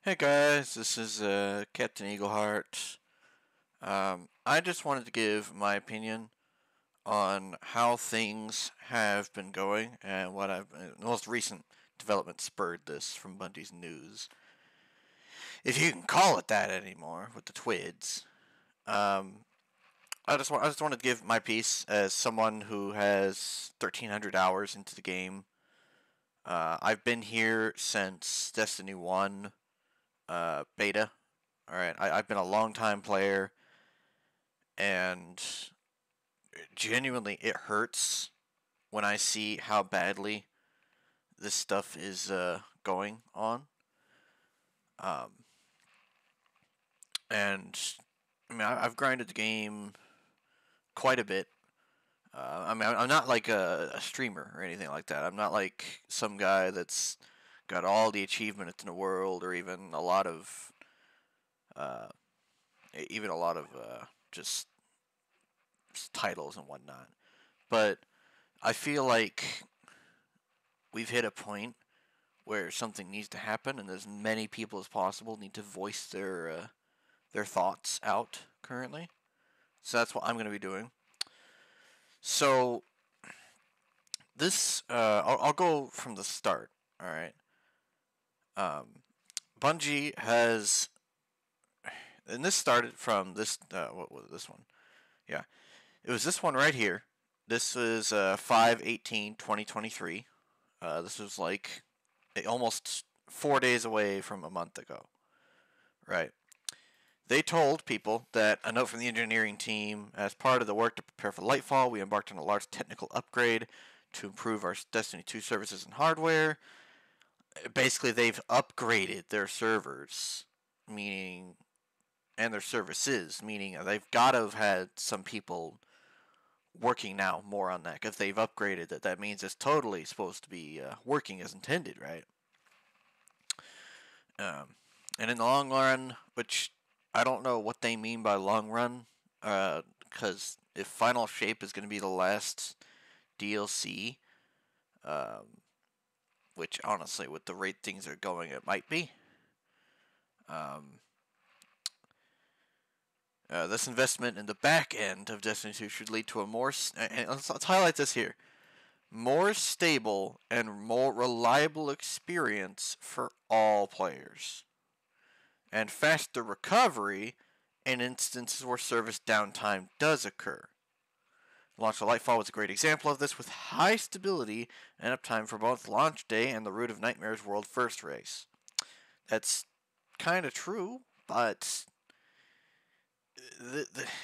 Hey guys, this is Captain Eagleheart. I just wanted to give my opinion on how things have been going and what the most recent development spurred this from Bungie's news, if you can call it that anymore, with the Twids. Um, I just wanted to give my piece as someone who has 1,300 hours into the game. I've been here since Destiny 1 beta. All right, I've been a long time player, and genuinely, it hurts when I see how badly this stuff is going on. Um, and I've grinded the game quite a bit. I'm not like a streamer or anything like that. I'm not like some guy that's got all the achievements in the world, or uh, even a lot of just titles and whatnot. But I feel like we've hit a point where something needs to happen, and as many people as possible need to voice their thoughts out currently. So that's what I'm going to be doing. So I'll go from the start. All right. Um, Bungie has, and this started from this. What was this one? Yeah, it was this one right here. This is 5/18/2023. This was like almost 4 days away from a month ago. Right. They told people that a note from the engineering team, as part of the work to prepare for Lightfall, we embarked on a large technical upgrade to improve our Destiny 2 services and hardware. Basically, they've upgraded their servers, meaning, and their services, meaning they've got to have had some people working now more on that. If they've upgraded it, that means it's totally supposed to be working as intended, right? Um, and in the long run, which I don't know what they mean by long run, because if Final Shape is going to be the last DLC, um, which honestly, with the rate things are going, it might be. Um, this investment in the back end of Destiny 2 should lead to a more, and let's highlight this here, more stable and more reliable experience for all players, and faster recovery in instances where service downtime does occur. The launch of Lightfall was a great example of this, with high stability and uptime for both launch day and the Root of Nightmares World First race. That's kind of true, but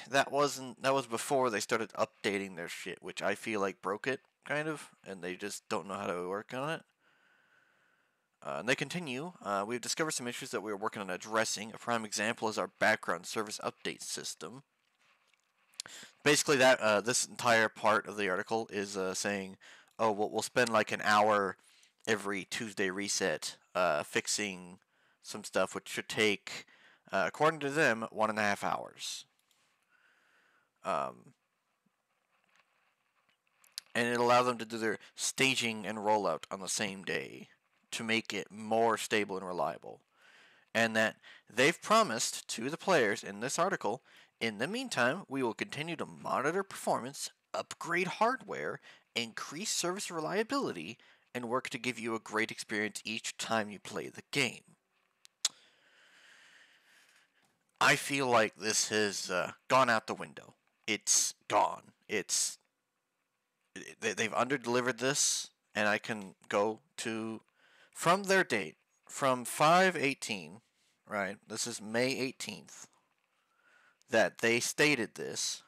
that was before they started updating their shit, which I feel like broke it kind of, and they just don't know how to work on it. And they continue. We've discovered some issues that we are working on addressing. A prime example is our background service update system. Basically, that this entire part of the article is saying, "Oh, we'll spend like an hour every Tuesday reset fixing some stuff, which should take, according to them, 1.5 hours." Um, and it allows them to do their staging and rollout on the same day to make it more stable and reliable. And that they've promised to the players in this article, in the meantime, we will continue to monitor performance, upgrade hardware, increase service reliability, and work to give you a great experience each time you play the game. I feel like this has gone out the window. It's gone. They've underdelivered this, and I can go to from their date from 5/18, right? This is May 18th that they stated this.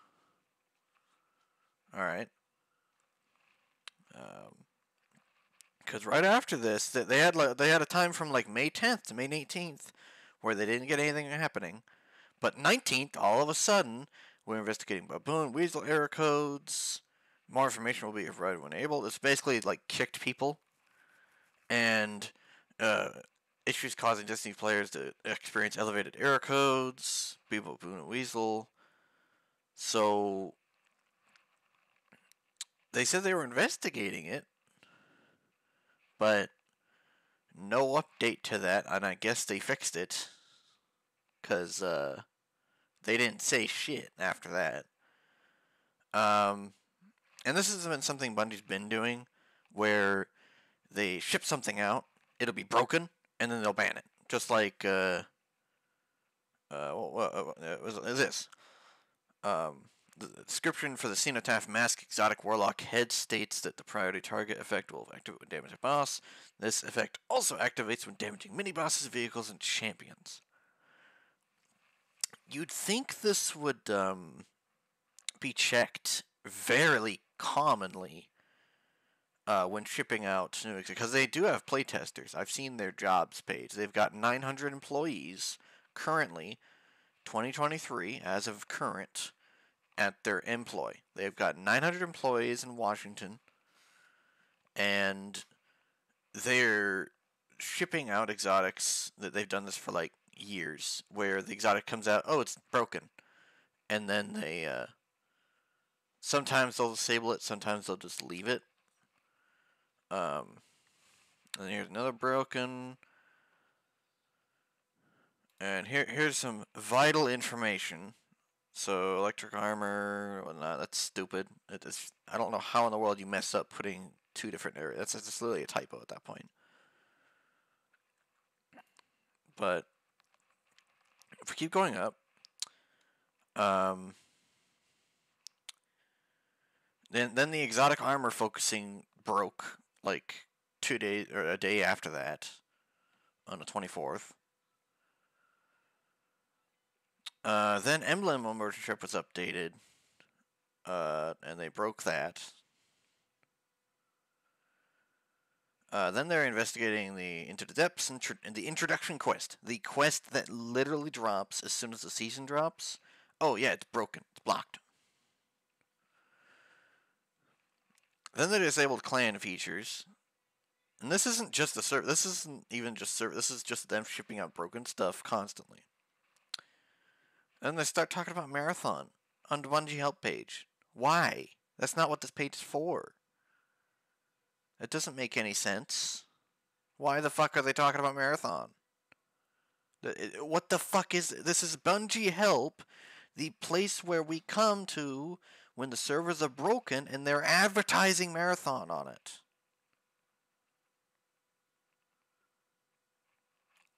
All right. Because right after this, they had a time from like May 10th to May 18th where they didn't get anything happening. But 19th, all of a sudden, we're investigating Baboon Weasel error codes. More information will be provided when able. It's basically like kicked people and uh, issues causing Destiny players to experience elevated error codes. People Baboon and Weasel. So they said they were investigating it, but No update to that, and I guess they fixed it. Because they didn't say shit after that. Um, and this has been something Bungie's been doing, where they ship something out, it'll be broken, and then they'll ban it. Just like what was this? The description for the Cenotaph Mask Exotic Warlock head states that the priority target effect will activate when damaging a boss. This effect also activates when damaging mini bosses, vehicles, and champions. You'd think this would be checked very commonly when shipping out new, because they do have playtesters. I've seen their jobs page. They've got 900 employees currently, 2023 as of current, at their employ. They've got 900 employees in Washington, and they're shipping out exotics. That they've done this for like years, where the exotic comes out, oh, it's broken, and then they sometimes they'll disable it, sometimes they'll just leave it. And here's another broken. And here's some vital information. So electric armor, whatnot. That's stupid. I don't know how in the world you mess up putting two different areas. That's just literally a typo at that point. But if we keep going up, then the exotic armor focusing broke like 2 days or a day after that, on the 24th. Then emblem ownership was updated, and they broke that. Then they're investigating the Into the Depths and the introduction quest. The quest that literally drops as soon as the season drops. Oh yeah, it's broken. It's blocked. Then they disabled clan features. And this isn't just the server. This isn't even just server. This is just them shipping out broken stuff constantly. And they start talking about Marathon on the Bungie help page. Why? That's not what this page is for. It doesn't make any sense. Why the fuck are they talking about Marathon? What the fuck is this? Is Bungie help, the place where we come to when the servers are broken, and they're advertising Marathon on it.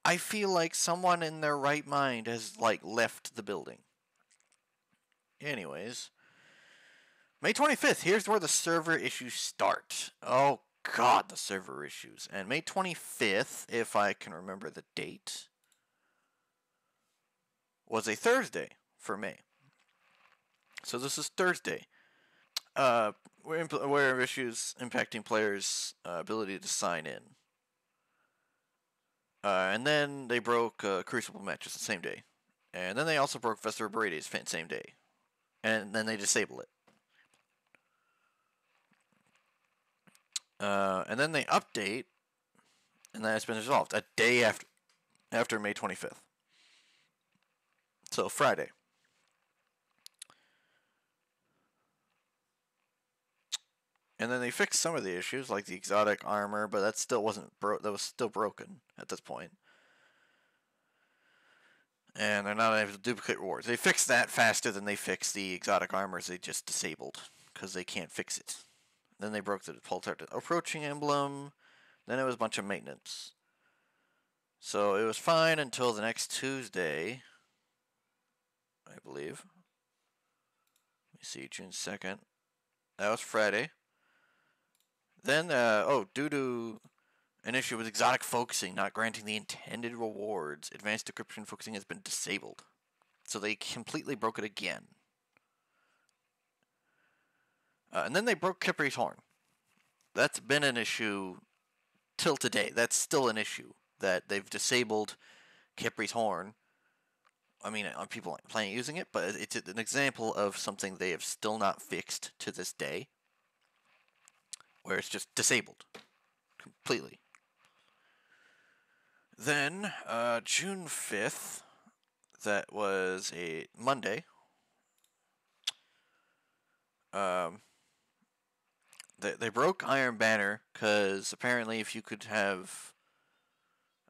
I feel like someone in their right mind has left the building. Anyways, May 25th, here's where the server issues start. Oh god, the server issues. And May 25th, if I can remember the date, was a Thursday for May. So this is Thursday. Where issues impacting players' ability to sign in. And then they broke Crucible matches the same day. And then they also broke Vesper Brady's same day. And then they disable it. And then they update, and that has been resolved a day after May 25th. So Friday. And then they fixed some of the issues, like the exotic armor, but that still wasn't that was still broken at this point. And they're not able to duplicate rewards. They fixed that faster than they fixed the exotic armors they just disabled, because they can't fix it. Then they broke the default approaching emblem. Then it was a bunch of maintenance. So it was fine until the next Tuesday, I believe. Let me see, June 2nd. That was Friday. Then, due to an issue with exotic focusing not granting the intended rewards, advanced decryption focusing has been disabled. So they completely broke it again. And then they broke Kipri's Horn. That's been an issue till today. That's still an issue, that they've disabled Kipri's Horn. I mean, people planning using it, but it's an example of something they have still not fixed to this day, where it's just disabled completely. Then, June 5th, that was a Monday, they broke Iron Banner, because apparently if you could have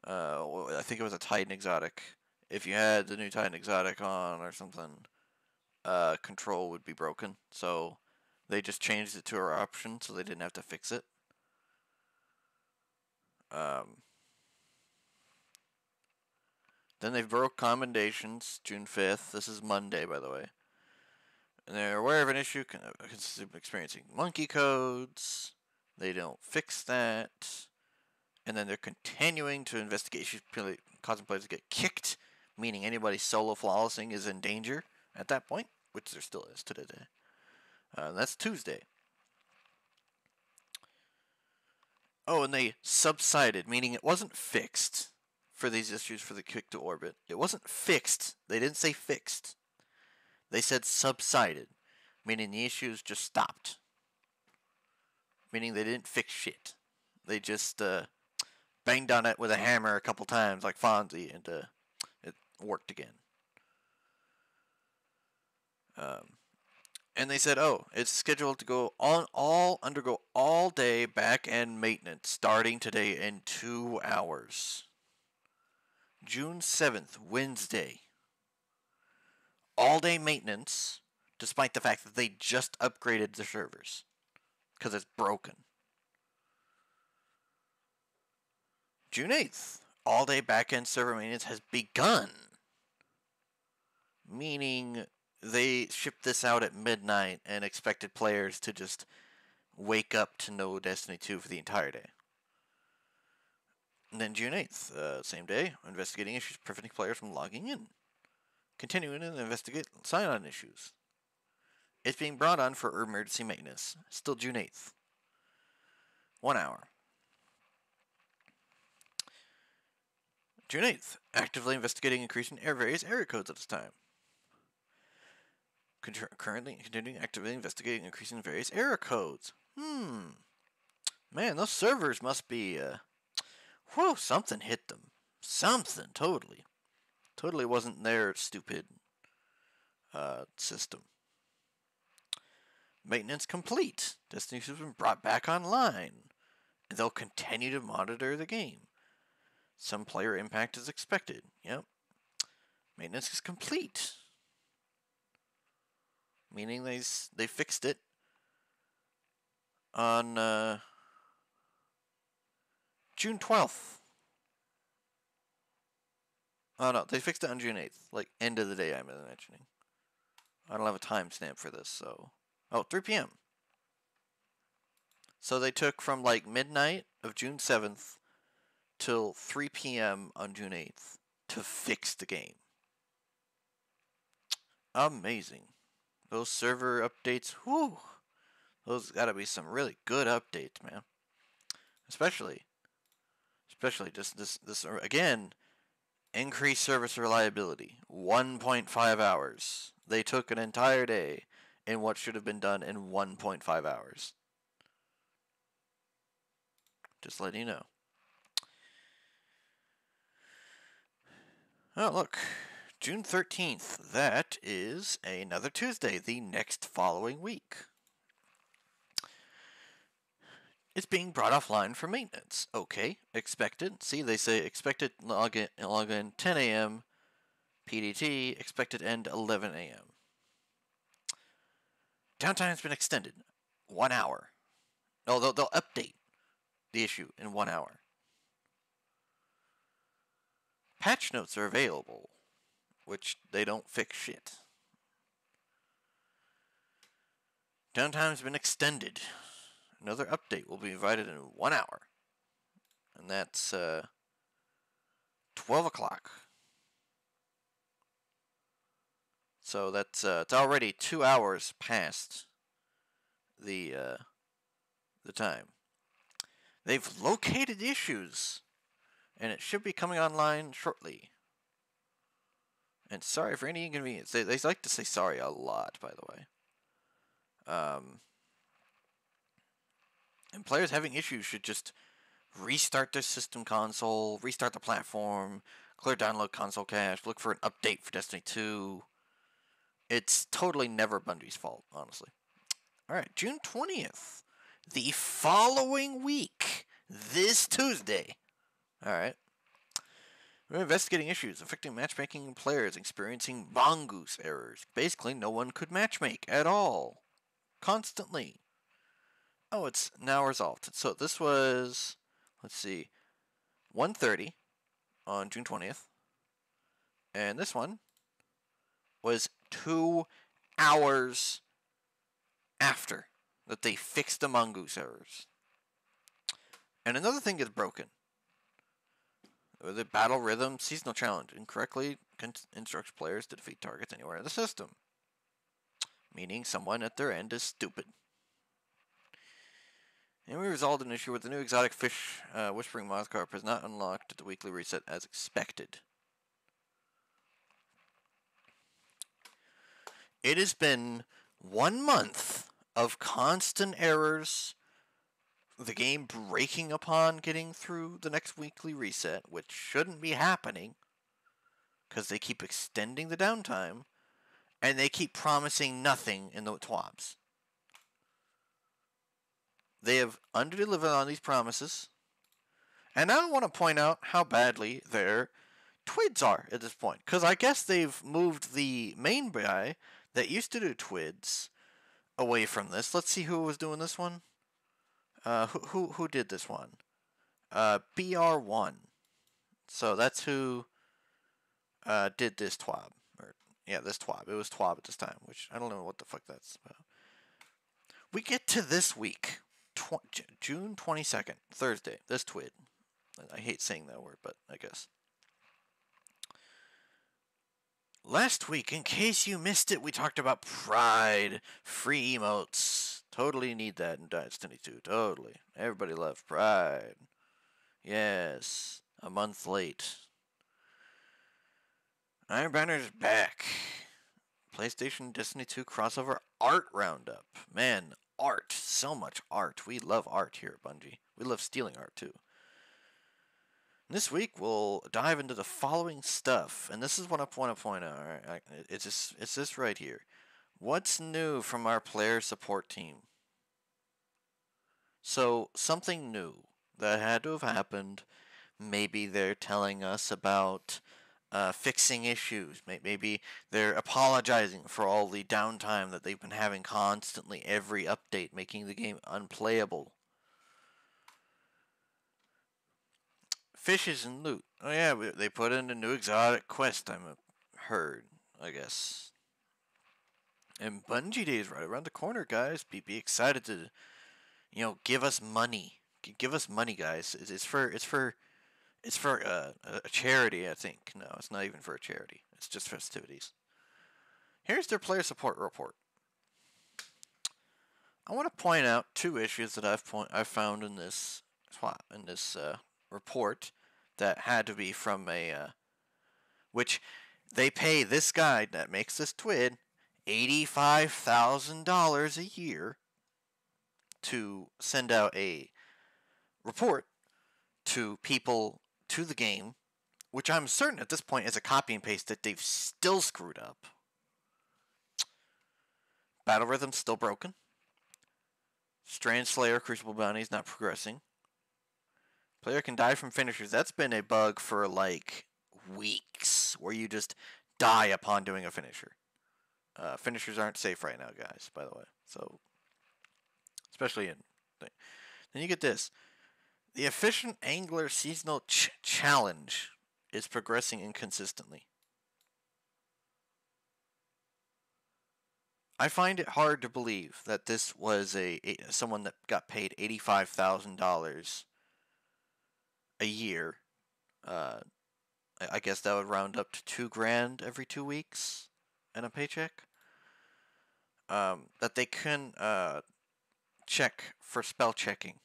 I think it was a Titan Exotic. If you had the new Titan Exotic on or something, control would be broken. So they just changed it to our option so they didn't have to fix it. Then they broke commendations June 5th. This is Monday, by the way. And they're aware of an issue experiencing monkey codes. They don't fix that. And then they're continuing to investigate issues causing players to get kicked, meaning anybody solo flawlessing is in danger at that point, which there still is to today. That's Tuesday. Oh, and they subsided, meaning it wasn't fixed for these issues for the kick to orbit. It wasn't fixed. They didn't say fixed. They said subsided, meaning the issues just stopped. Meaning they didn't fix shit. They just banged on it with a hammer a couple times like Fonzie, and it worked again. And they said, oh, it's scheduled to go undergo all day back-end maintenance starting today in 2 hours. June 7th, Wednesday. All-day maintenance, despite the fact that they just upgraded the servers. Because it's broken. June 8th, all-day back-end server maintenance has begun. Meaning they shipped this out at midnight and expected players to just wake up to no Destiny 2 for the entire day. And then June 8th, same day, investigating issues preventing players from logging in. Continuing to investigate sign-on issues. It's being brought on for emergency maintenance. Still June 8th. 1 hour. June 8th, actively investigating increasing various area codes at this time. Currently continuing actively investigating increasing various error codes. Man, those servers must be, something hit them. Something, totally. Totally wasn't their stupid, system. Maintenance complete. Destiny has been brought back online. And they'll continue to monitor the game. Some player impact is expected. Yep. Maintenance is complete. Meaning they fixed it on June 12th. Oh no, they fixed it on June 8th. Like, end of the day I'm mentioning. I don't have a timestamp for this, so... Oh, 3 p.m. So they took from like midnight of June 7th till 3 p.m. on June 8th to fix the game. Amazing. Those server updates, whew. Those gotta be some really good updates, man. Especially just this again, increased service reliability. 1.5 hours. They took an entire day in what should have been done in 1.5 hours. Just letting you know. Oh, look. June 13th. That is another Tuesday, the next following week. It's being brought offline for maintenance. Okay, expected. See, they say expected log in 10 a.m. PDT, expected end 11 a.m. Downtime has been extended 1 hour. No, they'll update the issue in 1 hour. Patch notes are available, which they don't fix shit. Downtime has been extended. Another update will be provided in 1 hour. And that's 12 o'clock. So that's it's already 2 hours past the time. They've located issues, and it should be coming online shortly. And sorry for any inconvenience. They like to say sorry a lot, by the way. And players having issues should just restart their system console, restart the platform, clear download console cache, look for an update for Destiny 2. It's totally never Bungie's fault, honestly. Alright, June 20th. The following week. This Tuesday. Alright. We're investigating issues affecting matchmaking and players experiencing mongoose errors. Basically, no one could matchmake at all. Constantly. Oh, it's now resolved. So this was, let's see, 1:30 on June 20th. And this one was 2 hours after that they fixed the mongoose errors. And another thing is broken. The battle rhythm seasonal challenge incorrectly instructs players to defeat targets anywhere in the system, meaning someone at their end is stupid. And we resolved an issue with the new exotic fish Whispering Mothcarp has not unlocked at the weekly reset as expected. It has been 1 month of constant errors, the game breaking upon getting through the next weekly reset, which shouldn't be happening because they keep extending the downtime and they keep promising nothing in the TWABs. They have underdelivered on these promises, and I want to point out how badly their TWIDs are at this point, because I guess they've moved the main guy that used to do TWIDs away from this. Let's see who was doing this one. Who did this one? BR1. So that's who did this TWAB. This TWAB. It was TWAB at this time, which I don't know what the fuck that's about. We get to this week, June 22nd, Thursday, this TWID. I hate saying that word, but I guess. Last week, in case you missed it, we talked about Pride, free emotes. Totally need that in Destiny 2, totally. Everybody loves Pride. Yes, a month late. Iron Banner's back. PlayStation Destiny 2 crossover art roundup. Man, art. So much art. We love art here at Bungie. We love stealing art, too. This week, we'll dive into the following stuff. And this is what I want to point out. Right? It's this right here. What's new from our player support team? So, something new that had to have happened. Maybe they're telling us about fixing issues. Maybe they're apologizing for all the downtime that they've been having constantly, every update, making the game unplayable. Fishes and loot. Oh yeah, they put in a new exotic quest, I'm heard, I guess. And Bungie Day is right around the corner, guys. Be excited to, give us money. Give us money, guys. It's for a charity, I think. No, it's not even for a charity. It's just festivities. Here's their player support report. I want to point out 2 issues that I've found in this report that had to be from which they pay this guy that makes this TWID $85,000 a year to send out a report to people to the game, which I'm certain at this point is a copy and paste that they've still screwed up. Battle rhythm's still broken. Strand Slayer Crucible Bounty is not progressing. Player can die from finishers. That's been a bug for like weeks, where you just die upon doing a finisher. Finishers aren't safe right now, guys, by the way. So, especially in... Then you get this. The Efficient Angler Seasonal Challenge is progressing inconsistently. I find it hard to believe that this was someone that got paid $85,000 a year. I guess that would round up to $2,000 every 2 weeks and a paycheck. That they can check for spell checking.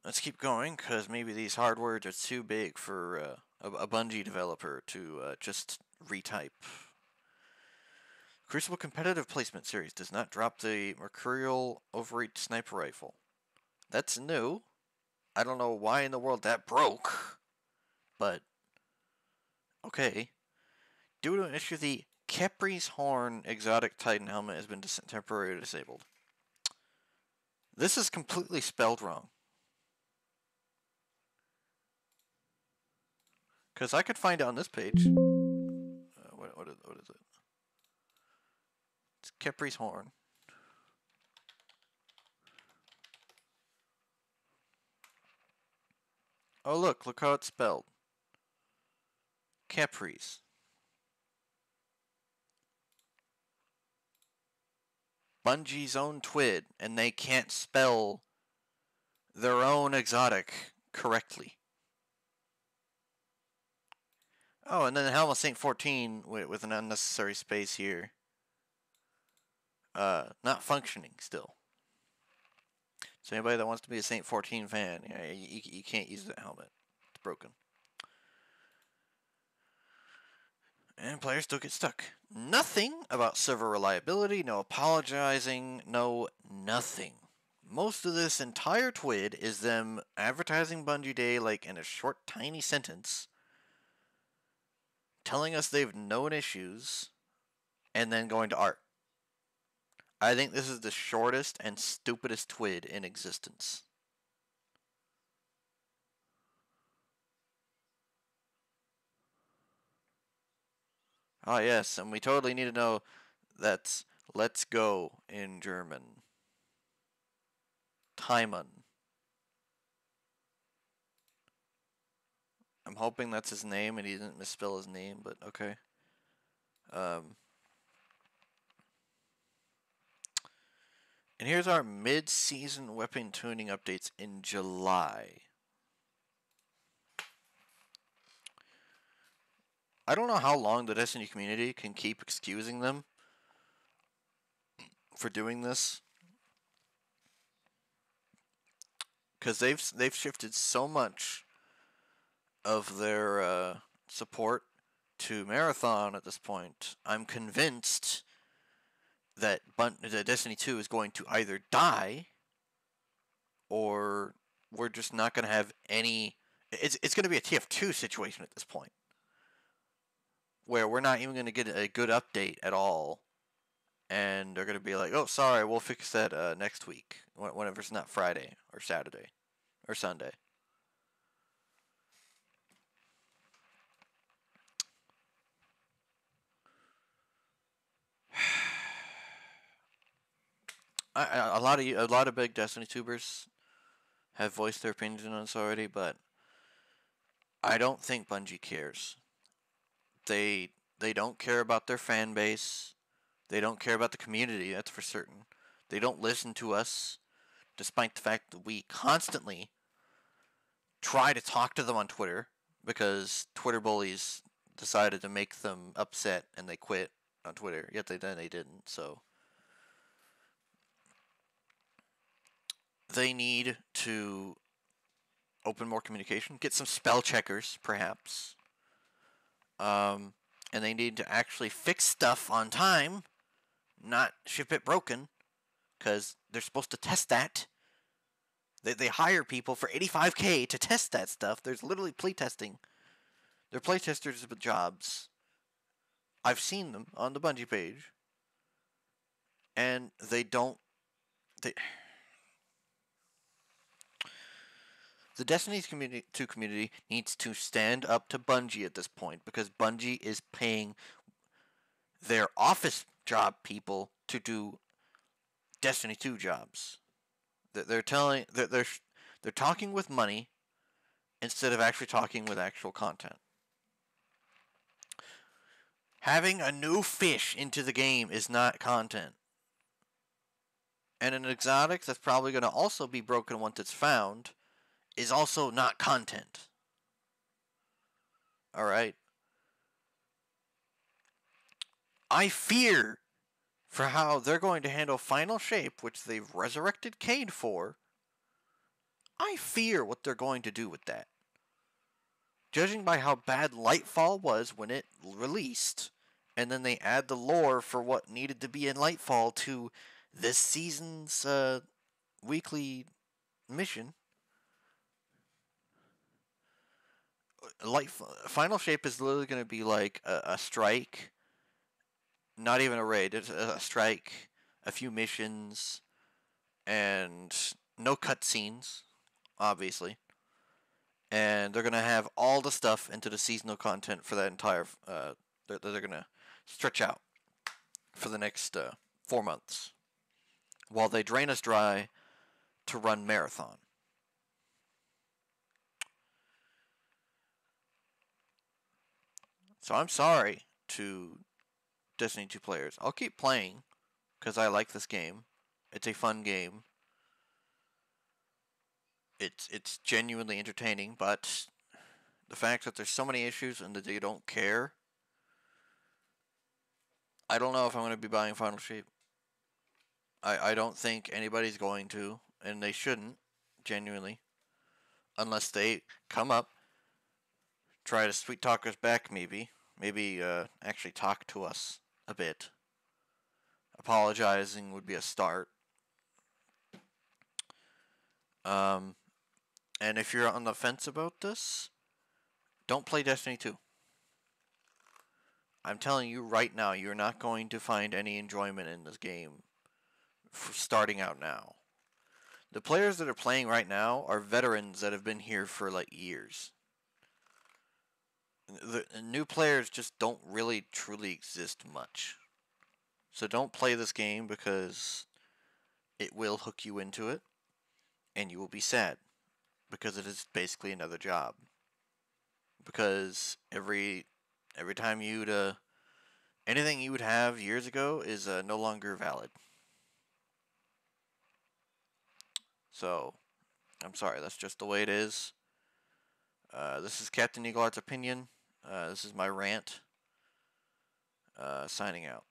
Let's keep going, because maybe these hard words are too big for a Bungie developer to just retype. Crucible Competitive Placement Series does not drop the Mercurial Overeat Sniper Rifle. That's new. I don't know why in the world that broke, but okay. Due to an issue, the Kepri's Horn Exotic Titan helmet has been temporarily disabled. This is completely spelled wrong. Because I could find it on this page. What is it? It's Capri's horn. Oh, look how it's spelled. Capri's. Bungie's own twid, and they can't spell their own exotic correctly. Oh, and then Helm of Saint 14 with an unnecessary space here. Not functioning still. So anybody that wants to be a Saint 14 fan, you can't use that helmet. It's broken. And players still get stuck. Nothing about server reliability, no apologizing, no nothing. Most of this entire twid is them advertising Bungie Day like in a short, tiny sentence, telling us they've known issues, and then going to art. I think this is the shortest and stupidest twid in existence. Ah, yes, and we totally need to know that's let's go in German. Timon. I'm hoping that's his name and he didn't misspell his name, but okay. And here's our mid-season weapon tuning updates in July. I don't know how long the Destiny community can keep excusing them for doing this, because they've shifted so much of their support to Marathon at this point. I'm convinced that Destiny 2 is going to either die, or we're just not going to have any. It's going to be a TF2 situation at this point, where we're not even going to get a good update at all, and they're going to be like, "Oh, sorry, we'll fix that next week, whenever it's not Friday or Saturday or Sunday." A lot of big Destiny tubers have voiced their opinions on this already, but I don't think Bungie cares. They don't care about their fan base. They don't care about the community, that's for certain. They don't listen to us, despite the fact that we constantly try to talk to them on Twitter, because Twitter bullies decided to make them upset and they quit on Twitter. Yet they didn't, so they need to open more communication, get some spell checkers, perhaps. And they need to actually fix stuff on time, not ship it broken, because they're supposed to test that. They hire people for $85K to test that stuff. There's literally playtesting. They're playtesters with jobs. I've seen them on the Bungie page, and they don't. The Destiny 2 community needs to stand up to Bungie at this point, because Bungie is paying their office job people to do Destiny 2 jobs. They're talking with money instead of actually talking with actual content. Having a new fish into the game is not content. And an exotic that's probably going to also be broken once it's found is also not content. Alright? I fear for how they're going to handle Final Shape, which they've resurrected Cade for. I fear what they're going to do with that. Judging by how bad Lightfall was when it released, and then they add the lore for what needed to be in Lightfall to this season's weekly mission. Final Shape is literally going to be like a strike, not even a raid, it's a strike, a few missions, and no cutscenes, obviously. and they're gonna have all the stuff into the seasonal content for that entire. They're gonna stretch out for the next 4 months while they drain us dry to run marathon. So I'm sorry to Destiny 2 players. I'll keep playing because I like this game. It's a fun game. It's genuinely entertaining, but the fact that there's so many issues and that they don't care, I don't know if I'm going to be buying Final Shape. I don't think anybody's going to, and they shouldn't, genuinely, unless they come up, try to sweet talk us back, maybe actually talk to us a bit. Apologizing would be a start. Um, and if you're on the fence about this, don't play Destiny 2. I'm telling you right now, you're not going to find any enjoyment in this game starting out now. The players that are playing right now are veterans that have been here for like years. The new players just don't really truly exist much. So don't play this game because it will hook you into it and you will be sad because it is basically another job. Because every time you'd anything you would have years ago is no longer valid. So I'm sorry, that's just the way it is. This is Captain Eagleheart's opinion. This is my rant. Signing out.